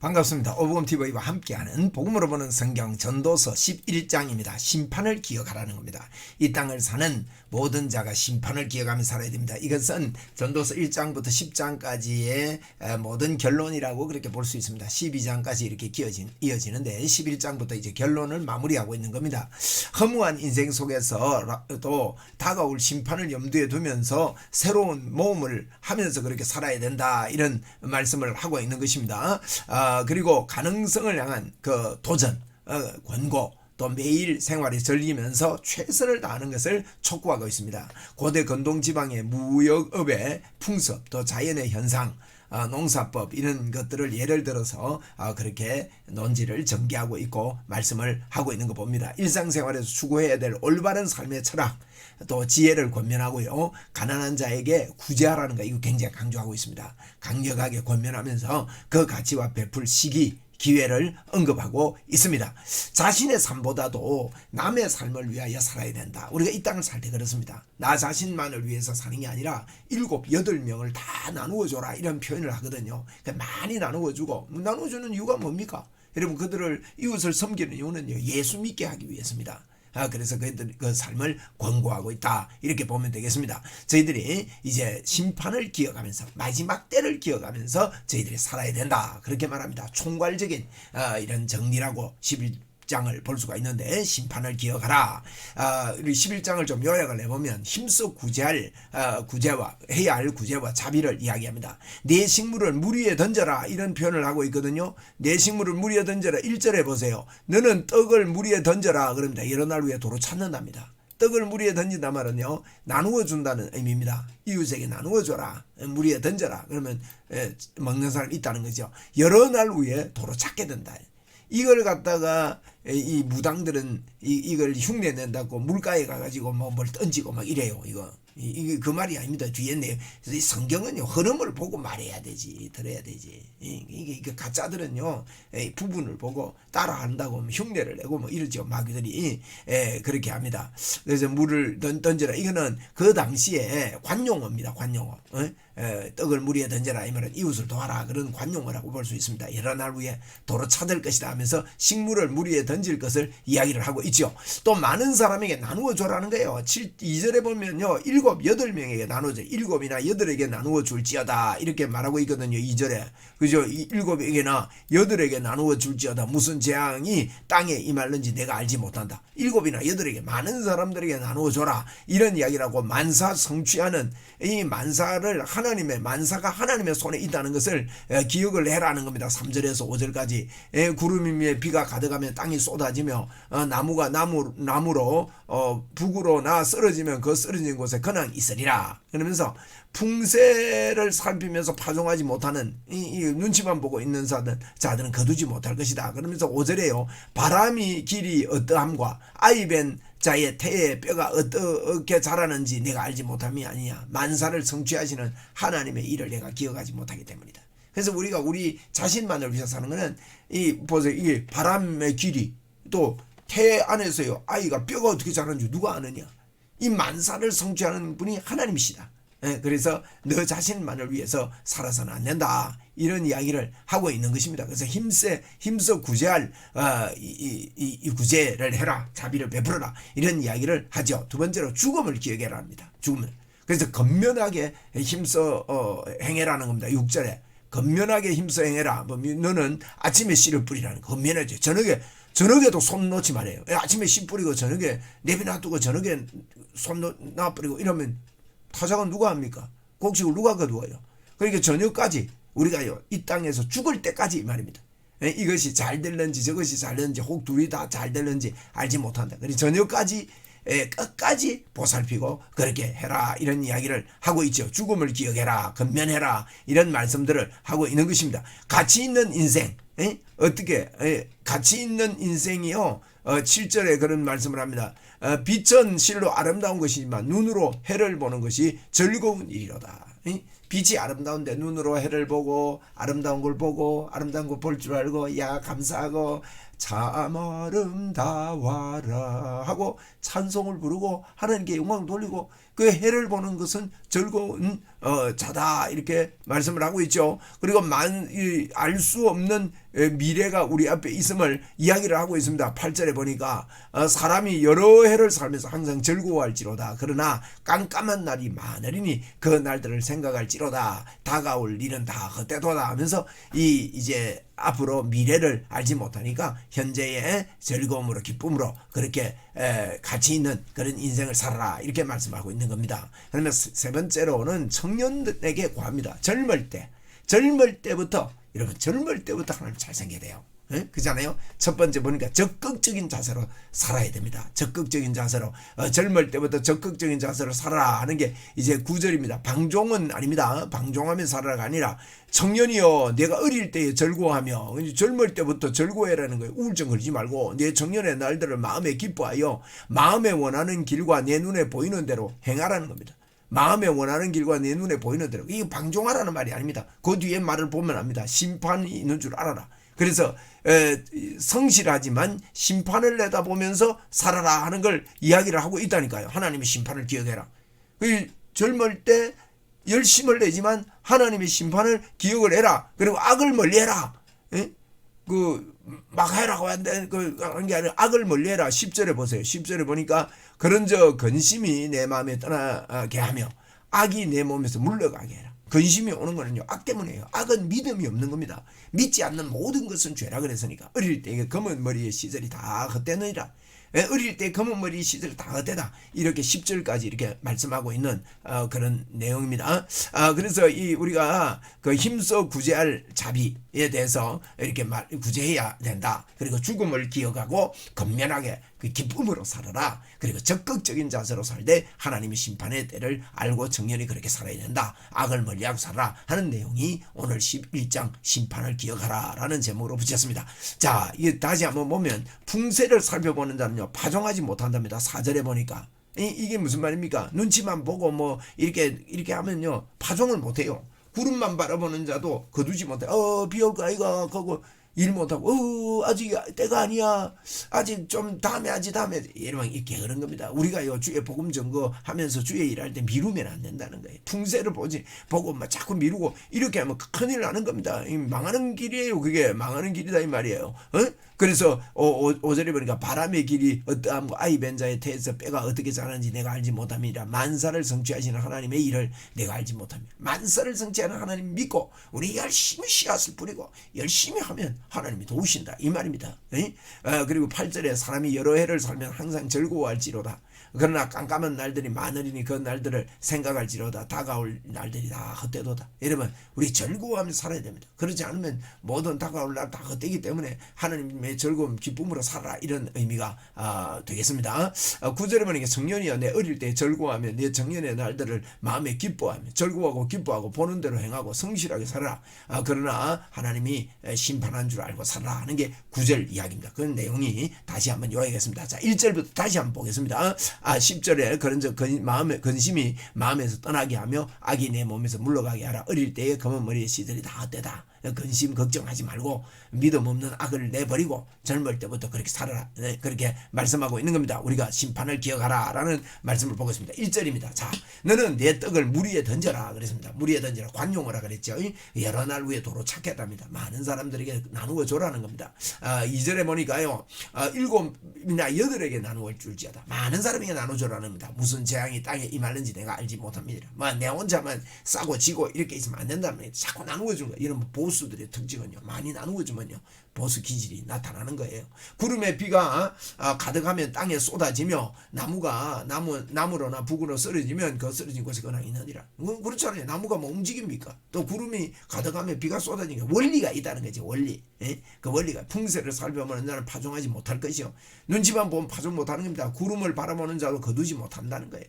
반갑습니다. 오복음TV와 함께하는 복음으로 보는 성경 전도서 11장입니다. 심판을 기억하라는 겁니다. 이 땅을 사는 모든 자가 심판을 기억하며 살아야 됩니다. 이것은 전도서 1장부터 10장까지의 모든 결론이라고 그렇게 볼 수 있습니다. 12장까지 이렇게 이어지는데 11장부터 이제 결론을 마무리하고 있는 겁니다. 허무한 인생 속에서 또 다가올 심판을 염두에 두면서 새로운 모험을 하면서 그렇게 살아야 된다, 이런 말씀을 하고 있는 것입니다. 그리고 가능성을 향한 그 도전, 권고, 또 매일 생활에 즐기면서 최선을 다하는 것을 촉구하고 있습니다. 고대 건동 지방의 무역업의 풍습, 또 자연의 현상, 농사법, 이런 것들을 예를 들어서 그렇게 논지를 전개하고 있고 말씀을 하고 있는 거 봅니다. 일상생활에서 추구해야 될 올바른 삶의 철학, 또 지혜를 권면하고요. 가난한 자에게 구제하라는 거, 이거 굉장히 강조하고 있습니다. 강력하게 권면하면서 그 가치와 베풀 시기, 기회를 언급하고 있습니다. 자신의 삶보다도 남의 삶을 위하여 살아야 된다. 우리가 이 땅을 살 때 그렇습니다. 나 자신만을 위해서 사는 게 아니라 7, 8명을 다 나누어 줘라, 이런 표현을 하거든요. 많이 나누어 주고, 나누어주는 이유가 뭡니까? 여러분, 그들을 이웃을 섬기는 이유는요, 예수 믿게 하기 위해서입니다. 그래서 그 삶을 권고하고 있다, 이렇게 보면 되겠습니다. 저희들이 이제 심판을 기억하면서, 마지막 때를 기억하면서 저희들이 살아야 된다, 그렇게 말합니다. 총괄적인 이런 정리라고 11장을 볼 수가 있는데, 심판을 기억하라. 우리 11장을 좀 요약을 해보면 힘써 구제할 구제와 해야 할 구제와 자비를 이야기합니다. 내 식물을 물 위에 던져라, 이런 표현을 하고 있거든요. 내 식물을 물 위에 던져라. 1절에 보세요. 너는 떡을 물 위에 던져라 그럽니다. 여러 날 위에 도로 찾는답니다. 떡을 물 위에 던진다 말은요, 나누어 준다는 의미입니다. 이웃에게 나누어 줘라, 물 위에 던져라. 그러면 먹는 사람이 있다는 거죠. 여러 날 위에 도로 찾게 된다. 이걸 갖다가 이 무당들은 이걸 흉내 낸다고 물가에 가가지고 뭘 던지고 막 이래요. 이게 그 말이 아닙니다. 뒤에 성경은요, 흐름을 보고 말해야 되지, 들어야 되지. 이게 가짜들은요, 부분을 보고 따라한다고 흉내를 내고 뭐 이러죠. 마귀들이 그렇게 합니다. 그래서 물을 던져라, 이거는 그 당시에 관용어입니다. 관용어. 떡을 물 위에 던져라, 이 말은 이웃을 도와라, 그런 관용어라고 볼 수 있습니다. 여러 날 위에 도로 찾을 것이다 하면서 식물을 물 위에 던질 것을 이야기를 하고 있죠. 또 많은 사람에게 나누어 줘라는 거예요. 2절에 보면요, 7, 8명에게 나누어줘. 7이나 8에게 나누어 줄지어다, 이렇게 말하고 있거든요. 2절에. 그죠? 7에게나 8에게 나누어 줄지어다. 무슨 재앙이 땅에 임할는지 내가 알지 못한다. 7이나 8에게, 많은 사람들에게 나누어 줘라, 이런 이야기라고. 만사 성취하는 이 만사를 만사가 하나님의 손에 있다는 것을 기억을 해라는 겁니다. 3절에서 5절까지. 구름 위에 비가 가득하면 땅이 쏟아지며 나무가 나무로 북으로 쓰러지면 그 쓰러진 곳에 근황 있으리라. 그러면서 풍세를 살피면서 파종하지 못하는 이 눈치만 보고 있는 자들은 거두지 못할 것이다. 그러면서 5절에요, 바람이 길이 어떠함과 아이벤 자의 태의 뼈가 어떻게 자라는지 내가 알지 못함이 아니냐. 만사를 성취하시는 하나님의 일을 내가 기억하지 못하기 때문이다. 그래서 우리가 우리 자신만을 위해서 사는 것은, 보세요, 이게 바람의 길이, 또 태 안에서요, 아이가 뼈가 어떻게 자라는지 누가 아느냐. 이 만사를 성취하는 분이 하나님이시다. 그래서 너 자신만을 위해서 살아서는 안 된다, 이런 이야기를 하고 있는 것입니다. 그래서 힘써 구제할 이 구제를 해라, 자비를 베풀어라, 이런 이야기를 하죠. 두 번째로 죽음을 기억해라 합니다. 죽음을. 그래서 건면하게 힘써 행해라는 겁니다. 6절에 건면하게 힘써 행해라. 너는 아침에 씨를 뿌리라는 거. 건면하죠. 저녁에도 손 놓지 말아요. 아침에 씨 뿌리고 저녁에 내비 놔두고 저녁에 손 놔 뿌리고 이러면 타작은 누가 합니까? 곡식을 누가 거두어요? 그러니까 저녁까지 우리가요, 이 땅에서 죽을 때까지, 이 말입니다. 이것이 잘 될는지 저것이 잘 될는지 혹 둘이 다 잘 될는지 알지 못한다. 그래서 저녁까지 끝까지 보살피고 그렇게 해라, 이런 이야기를 하고 있죠. 죽음을 기억해라, 건면해라, 이런 말씀들을 하고 있는 것입니다. 가치 있는 인생, 어떻게 가치 있는 인생이요, 7절에 그런 말씀을 합니다. 빛은 실로 아름다운 것이지만 눈으로 해를 보는 것이 즐거운 일이로다. 빛이 아름다운데 눈으로 해를 보고 아름다운 걸 보고 아름다운 거 볼 줄 알고, 야 감사하고 참 아름다워라 하고 찬송을 부르고 하나님께 영광 돌리고 그 해를 보는 것은 즐거운 자다 이렇게 말씀을 하고 있죠. 그리고 알 수 없는 미래가 우리 앞에 있음을 이야기를 하고 있습니다. 8절에 보니까 사람이 여러 해를 살면서 항상 즐거워할지로다. 그러나 깜깜한 날이 많으리니 그 날들을 생각할지로다. 다가올 일은 다 헛되도다 하면서 이제 앞으로 미래를 알지 못하니까 현재의 즐거움으로 기쁨으로 그렇게 가치 있는 그런 인생을 살아라 이렇게 말씀하고 있는 겁니다. 그러면 세 번째로는 청년들에게 구합니다. 젊을 때부터 여러분 젊을 때부터 하나님 잘 생겨야 돼요. 그잖아요. 첫 번째 보니까 적극적인 자세로 살아야 됩니다. 적극적인 자세로 젊을 때부터 적극적인 자세로 살아라 하는 게 이제 9절입니다. 방종은 아닙니다. 방종하며 살아라가 아니라 청년이여 내가 어릴 때에 즐거워하며 젊을 때부터 즐거워해라는 거예요. 우울증 걸리지 말고 내 청년의 날들을 마음에 기뻐하여 마음에 원하는 길과 내 눈에 보이는 대로 행하라는 겁니다. 마음에 원하는 길과 내 눈에 보이는 대로. 이게 방종하라는 말이 아닙니다. 그 뒤에 말을 보면 압니다. 심판이 있는 줄 알아라. 그래서 성실하지만 심판을 내다보면서 살아라 하는 걸 이야기를 하고 있다니까요. 하나님의 심판을 기억해라. 젊을 때 열심을 내지만 하나님의 심판을 기억을 해라. 그리고 악을 멀리해라. 막 해라고 하는데 그런 게 아니라 악을 멀리해라. 10절에 보세요. 10절에 보니까 그런저 근심이 내 마음에 떠나게 하며 악이 내 몸에서 물러가게 해라. 근심이 오는 거는요 악 때문이에요. 악은 믿음이 없는 겁니다. 믿지 않는 모든 것은 죄라 그랬으니까 어릴 때 검은 머리의 시절이 다 헛되느니라. 어릴 때 검은 머리 시절 다 헛되다 이렇게 10절까지 이렇게 말씀하고 있는 그런 내용입니다. 그래서 우리가 그 힘써 구제할 자비에 대해서 이렇게 구제해야 된다. 그리고 죽음을 기억하고 건면하게 그 기쁨으로 살아라. 그리고 적극적인 자세로 살되 하나님의 심판의 때를 알고 청년이 그렇게 살아야 된다. 악을 멀리하고 살아라 하는 내용이 오늘 11장 심판을 기억하라 라는 제목으로 붙였습니다. 자, 이게 다시 한번 보면 풍세를 살펴보는 자는요 파종하지 못한답니다. 4절에 보니까 이게 무슨 말입니까? 눈치만 보고 뭐 이렇게 하면요 파종을 못해요. 구름만 바라보는 자도 거두지 못해. 비 올까 이거 그거 일 못하고 아직 때가 아니야. 아직 좀 다음에 하지 다음에 이러면 이렇게 그런 겁니다. 우리가요 주의 복음 전거하면서 주의 일할 때 미루면 안 된다는 거예요. 풍세를 보고 막 자꾸 미루고 이렇게 하면 큰일 나는 겁니다. 망하는 길이에요. 그게 망하는 길이다 이 말이에요. 그래서 5절에 보니까 바람의 길이 어떠함과 아이 벤자의 태에서 뼈가 어떻게 자라는지 내가 알지 못함이라. 만사를 성취하시는 하나님의 일을 내가 알지 못합니다. 만사를 성취하는 하나님 믿고 우리 열심히 씨앗을 뿌리고 열심히 하면 하나님이 도우신다 이 말입니다. 그리고 8절에 사람이 여러 해를 살면 항상 즐거워할지로다. 그러나 깜깜한 날들이 많으리니 그 날들을 생각할지로다. 다가올 날들이 다 헛되도다. 여러분 우리 즐거워하면서 살아야 됩니다. 그렇지 않으면 모든 다가올 날 다 헛되기 때문에 하나님의 즐거움 기쁨으로 살아라 이런 의미가 되겠습니다. 9절에 보니까 청년이여 내 어릴 때 즐거워하며 내 청년의 날들을 마음에 기뻐하며 즐거워하고 기뻐하고 보는 대로 행하고 성실하게 살아라. 그러나 하나님이 심판한 줄 알고 살아라 하는 게 9절 이야기입니다. 그 내용이 다시 한번 요약하겠습니다. 자 1절부터 다시 한번 보겠습니다. 10절에 그런저 마음의 근심이 마음에서 떠나게 하며 악이 내 몸에서 물러가게 하라. 어릴 때의 검은 머리의 시절이 다 헛되다. 근심 걱정하지 말고 믿음 없는 악을 내버리고 젊을 때부터 그렇게 살아라. 그렇게 말씀하고 있는 겁니다. 우리가 심판을 기억하라 라는 말씀을 보고 있습니다. 1절입니다. 자, 너는 내 떡을 물 위에 던져라 그랬습니다. 물 위에 던져라. 관용하라 그랬죠. 여러 날 후에 도로 찾겠답니다. 많은 사람들에게 나누어 줘라는 겁니다. 2절에 보니까요 7이나 8에게 나누어 줄지어다. 많은 사람에게 나눠줘라는 겁니다. 무슨 재앙이 땅에 임하는지 내가 알지 못합니다. 내 혼자만 싸고 지고 이렇게 있으면 안 된다는 거예요. 자꾸 나누어 주는 거예요. 이런 보수들의 특징은요 많이 나누어 주면요 보수 기질이 나타나는 거예요. 구름에 비가 가득하면 땅에 쏟아지며 나무로나 북으로 쓰러지면 그 쓰러진 곳에 근황이 있느니라. 그렇잖아요. 나무가 뭐 움직입니까? 또 구름이 가득하면 비가 쏟아지니까 원리가 있다는 거지. 원리. 그 원리가 풍세를 살펴보는 자는 파종하지 못할 것이요 눈치만 보면 파종 못하는 겁니다. 구름을 바라보는 자도 거두지 못한다는 거예요.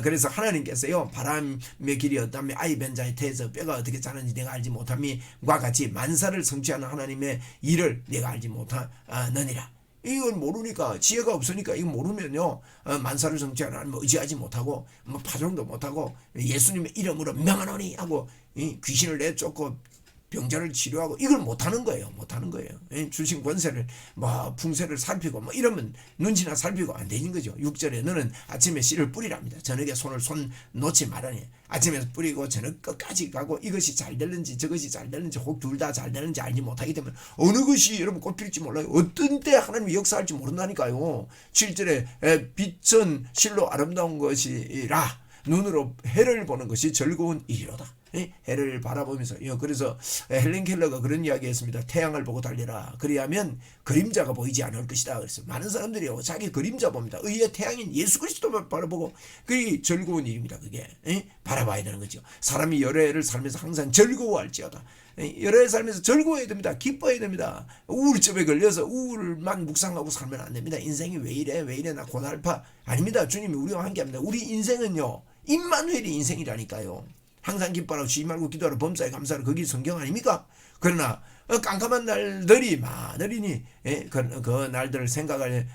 그래서 하나님께서요 바람의 길이 어떠하며 아이 벤자의 태에서 뼈가 어떻게 자는지 내가 알지 못함이과 같이 만사를 성취하는 하나님의 일을 내가 알지 못하느니라. 이걸 모르니까 지혜가 없으니까 이거 모르면요 만사를 성취하는 하나님을 의지하지 못하고 파종도 못하고 예수님의 이름으로 명하노니 하고 귀신을 내쫓고 병자를 치료하고 이걸 못하는 거예요. 못하는 거예요. 주신 권세를 뭐 풍세를 살피고 뭐 이러면 눈치나 살피고 안 되는 거죠. 6절에 너는 아침에 씨를 뿌리랍니다. 저녁에 손 놓지 말라니. 아침에 뿌리고 저녁 끝까지 가고 이것이 잘 되는지 저것이 잘 되는지 혹 둘 다 잘 되는지 알지 못하기 때문에 어느 것이 여러분 꽃필지 몰라요. 어떤 때 하나님이 역사할지 모른다니까요. 7절에 빛은 실로 아름다운 것이라 눈으로 해를 보는 것이 즐거운 일이로다. 해를 바라보면서 그래서 헬렌 켈러가 그런 이야기했습니다. 태양을 보고 달려라. 그리하면 그림자가 보이지 않을 것이다. 그래서 많은 사람들이요 자기 그림자 봅니다. 의의 태양인 예수 그리스도만 바라보고 그게 즐거운 일입니다. 그게 바라봐야 되는 거죠. 사람이 여러 해를 살면서 항상 즐거워할지어다. 여러 해 살면서 즐거워야 됩니다. 기뻐야 됩니다. 우울증에 걸려서 우울만 묵상하고 살면 안 됩니다. 인생이 왜 이래 나 고달파 아닙니다. 주님이 우리와 함께합니다. 우리 인생은요 임마누엘이 인생이라니까요. 항상 기뻐하라 쉬지 말고 기도하라 범사에 감사하라 그게 성경 아닙니까? 그러나 깜깜한 날들이 많으리니 그 날들을 생각할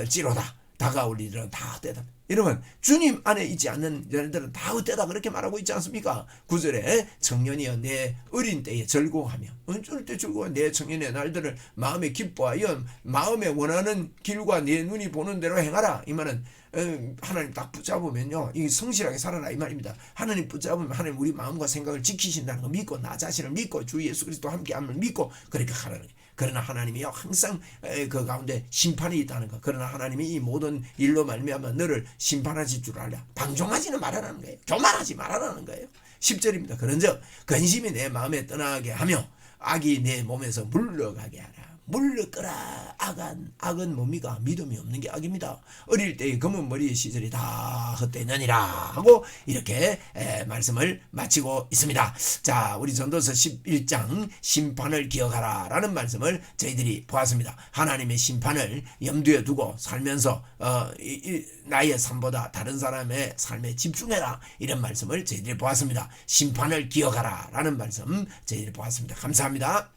찌로다. 다가올 일은 다 헛되다. 이러면 주님 안에 있지 않는 날들은 다 헛되다 그렇게 말하고 있지 않습니까? 9절에 청년이여 내 어린 때에 즐거워하며 어쩔 때 즐거워 내 청년의 날들을 마음에 기뻐하여 마음에 원하는 길과 내 눈이 보는 대로 행하라. 이 말은 하나님 딱 붙잡으면요 이 성실하게 살아라 이 말입니다. 하나님 붙잡으면 하나님 우리 마음과 생각을 지키신다는 거 믿고 나 자신을 믿고 주 예수 그리스도 함께함을 믿고 그렇게 하라는 거예요. 그러나 하나님이요 항상 그 가운데 심판이 있다는 거. 그러나 하나님이 이 모든 일로 말미암아 너를 심판하실 줄 알라. 방종하지는 말아라는 거예요. 교만하지 말아라는 거예요. 10절입니다. 그런즉 근심이 내 마음에 떠나게 하며 악이 내 몸에서 물러가게 하라. 물러거라. 악은 뭡니까? 믿음이 없는 게 악입니다. 어릴 때의 검은 머리의 시절이 다 헛되느니라 하고 이렇게 말씀을 마치고 있습니다. 자, 우리 전도서 11장 심판을 기억하라 라는 말씀을 저희들이 보았습니다. 하나님의 심판을 염두에 두고 살면서 나의 삶보다 다른 사람의 삶에 집중해라 이런 말씀을 저희들이 보았습니다. 심판을 기억하라 라는 말씀 저희들이 보았습니다. 감사합니다.